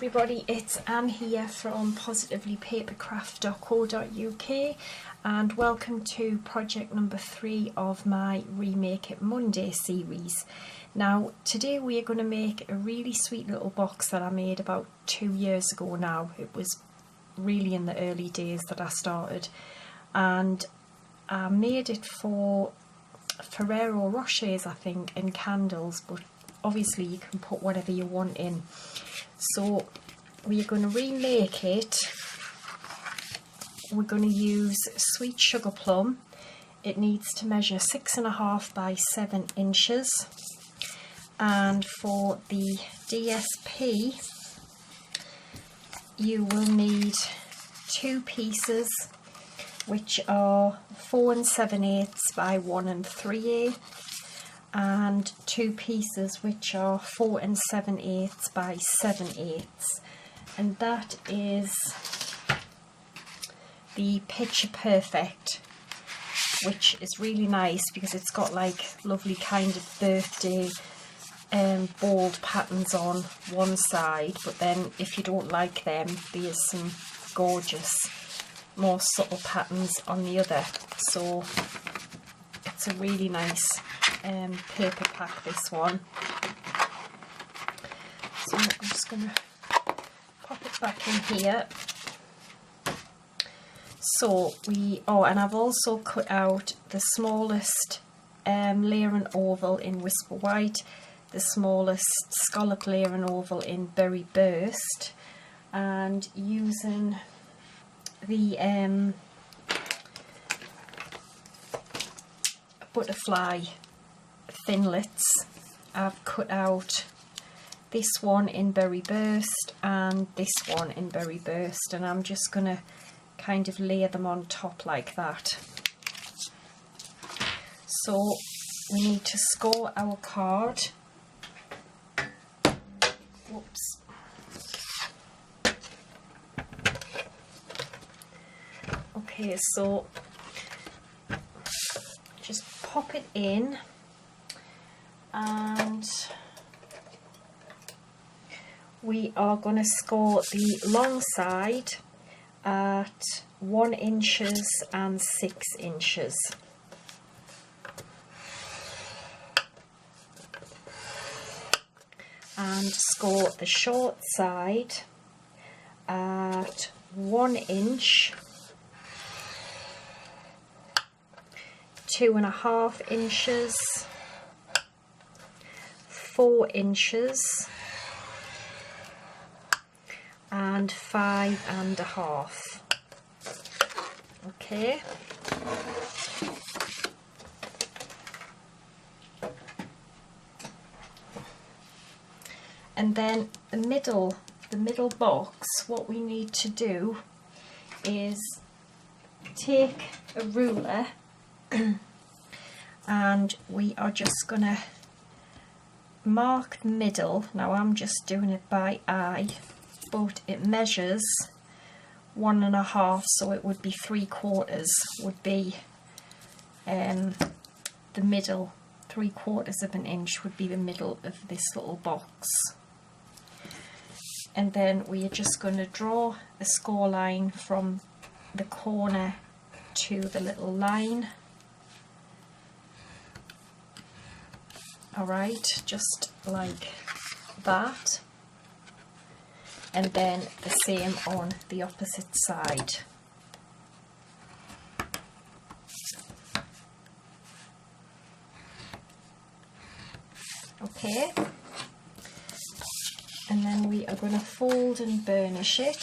everybody, it's Anne here from positivelypapercraft.co.uk and welcome to project number 3 of my Remake It Monday series. Now today we are going to make a really sweet little box that I made about 2 years ago now. It was really in the early days that I started, and I made it for Ferrero Rochers, I think, in candles, but obviously you can put whatever you want in. So we are going to remake it. We're going to use sweet sugar plum. It needs to measure 6.5 by 7 inches. And for the DSP, you will need 2 pieces, which are 4 7/8 by 1 3/8, and 2 pieces which are 4 7/8 by 7/8, and that is the Picture Perfect, which is really nice because it's got like lovely kind of birthday bold patterns on one side, but then if you don't like them, there's some gorgeous more subtle patterns on the other. So it's a really nice paper pack, this one. So I'm just going to pop it back in here. So and I've also cut out the smallest layer and oval in Whisper White, the smallest scallop layer and oval in Berry Burst, and using the butterfly thinlits, I've cut out this one in Berry Burst and this one in Berry Burst, and I'm just going to kind of layer them on top like that. So we need to score our card. Whoops. Okay, so just pop it in, and we are going to score the long side at 1 inch and 6 inches. And score the short side at 1 inch, 2.5 inches, 4 inches, and 5.5. Okay. And then the middle box, what we need to do is take a ruler and we are just going to mark the middle. Now I'm just doing it by eye, but it measures 1.5, so it would be 3/4 would be the middle. 3/4 of an inch would be the middle of this little box. And then we are just going to draw a score line from the corner to the little line. Alright, just like that. And then the same on the opposite side. Okay, and then we are going to fold and burnish it.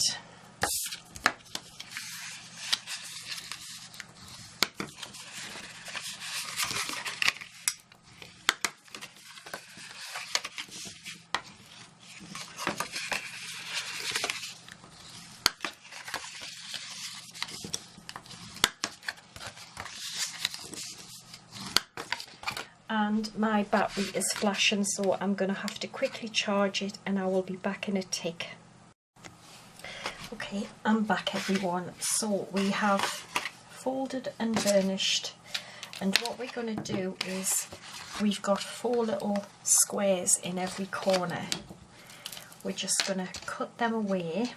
And my battery is flashing, so I'm going to have to quickly charge it and I will be back in a tick. Okay, I'm back everyone. So we have folded and burnished, and what we're going to do is we've got 4 little squares in every corner. we're just going to cut them away.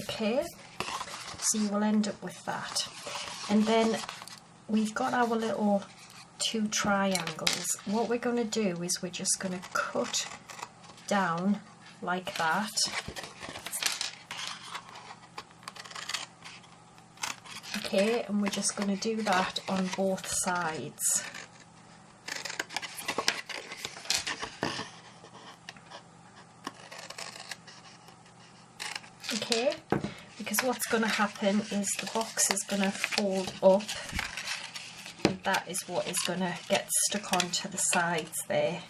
Okay, so you will end up with that, and then we've got our little 2 triangles. What we're going to do is we're just going to cut down like that, okay, and we're just going to do that on both sides. Okay, because what's going to happen is the box is going to fold up, and that is what is going to get stuck onto the sides there,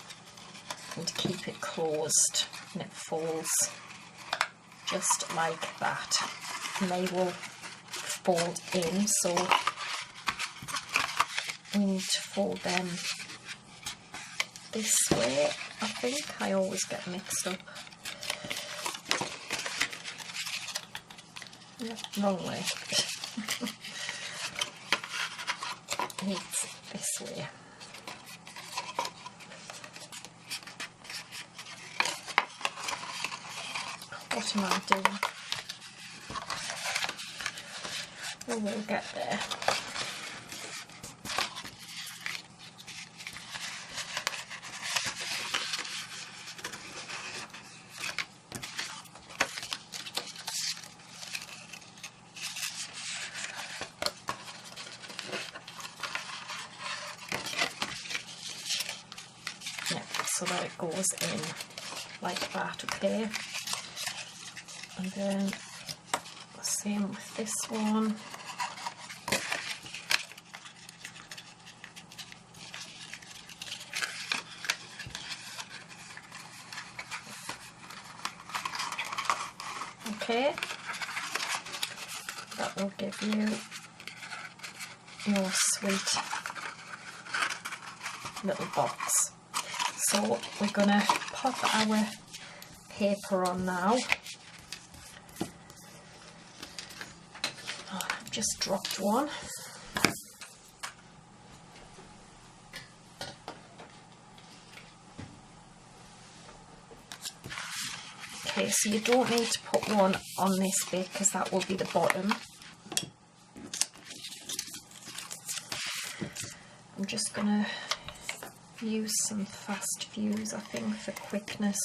and to keep it closed, and it folds just like that, and they will fold in, so we need to fold them this way. I think I always get mixed up. Yeah, wrong way. It's this way. What am I doing? We will get there. So that it goes in like that, okay? And then the same with this one. Okay, that will give you your sweet little box. So we're going to pop our paper on now. Oh, I've just dropped one. Okay, so you don't need to put one on this bit because that will be the bottom. I'm just going to use some fast views, I think, for quickness.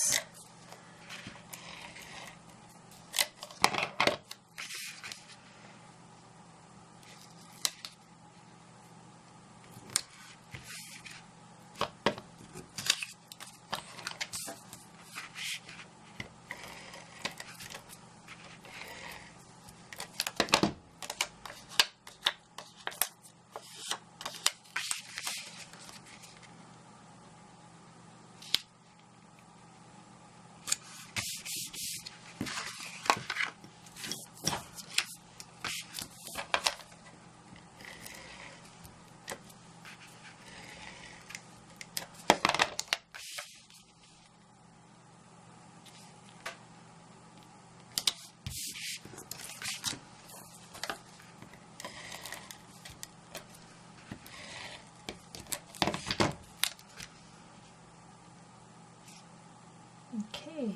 Okay,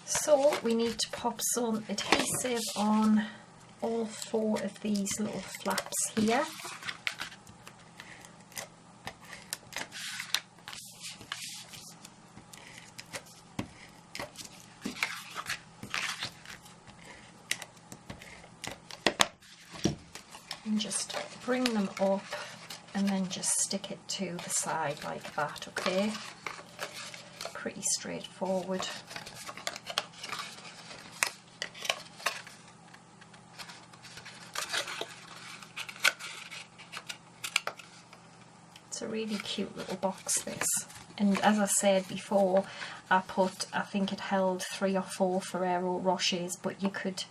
so we need to pop some adhesive on all 4 of these little flaps here. And just bring them up and then just stick it to the side like that, okay? Pretty straightforward. It's a really cute little box, this. And as I said before, I think it held 3 or 4 Ferrero Rochers, but you could,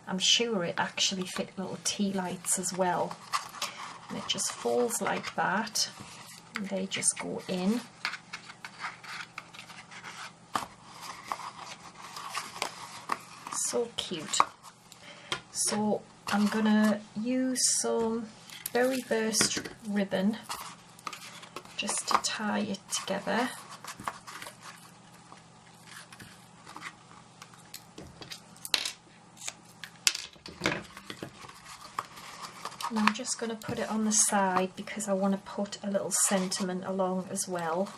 I'm sure it actually fit little tea lights as well. And it just folds like that, and they just go in. So cute. So I'm gonna use some very burst ribbon just to tie it together. And I'm just going to put it on the side because I want to put a little sentiment along as well.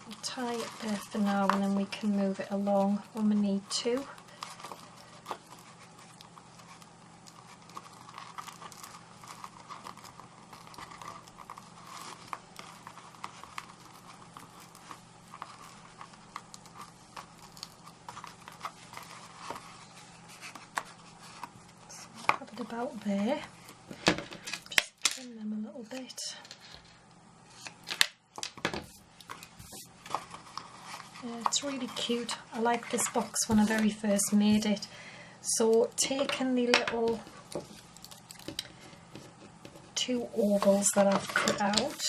I'll tie it there for now, and then we can move it along when we need to. About there, just trim them a little bit. Yeah, it's really cute. I liked this box when I very first made it. So taking the little 2 ovals that I've cut out,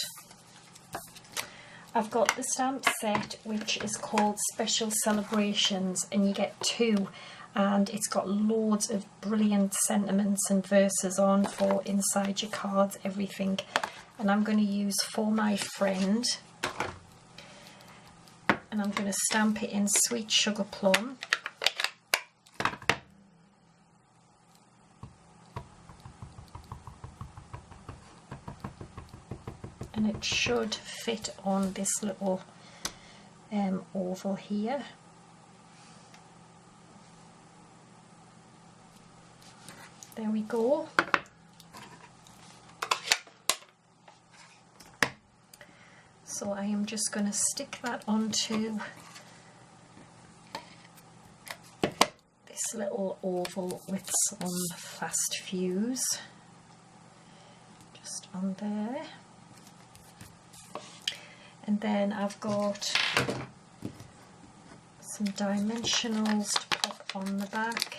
I've got the stamp set which is called Special Celebrations, and you get 2. And it's got loads of brilliant sentiments and verses on for inside your cards, everything. And I'm going to use For My Friend, and I'm going to stamp it in Sweet Sugar Plum. And it should fit on this little oval here. There we go. So I am just going to stick that onto this little oval with some fast fuse, just on there. And then I've got some dimensionals to pop on the back.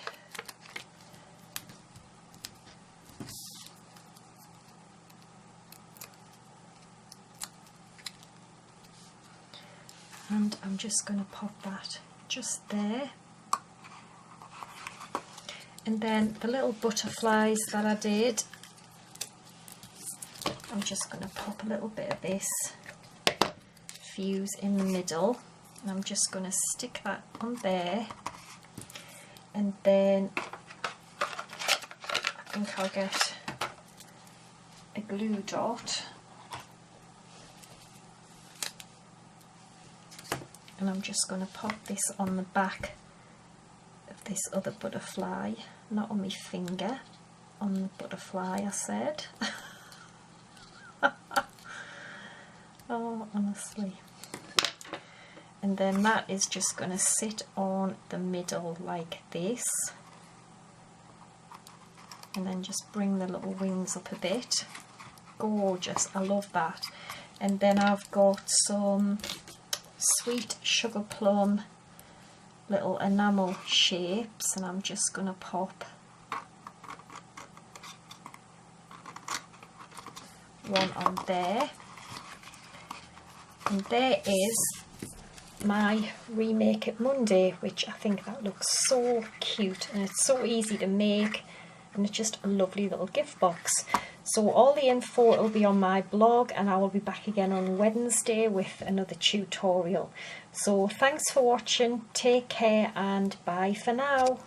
And I'm just going to pop that just there. And then the little butterflies that I did, I'm just going to pop a little bit of this fuse in the middle, and I'm just going to stick that on there. And then I think I'll get a glue dot, and I'm just going to pop this on the back of this other butterfly, not on my finger, on the butterfly I said. Oh, honestly. And then that is just going to sit on the middle like this, and then just bring the little wings up a bit. Gorgeous, I love that. And then I've got some Sweet Sugar Plum little enamel shapes, and I'm just going to pop one on there. And there is my Remake It Monday, which I think that looks so cute, and it's so easy to make, and it's just a lovely little gift box. So all the info will be on my blog, and I will be back again on Wednesday with another tutorial. So thanks for watching, take care, and bye for now.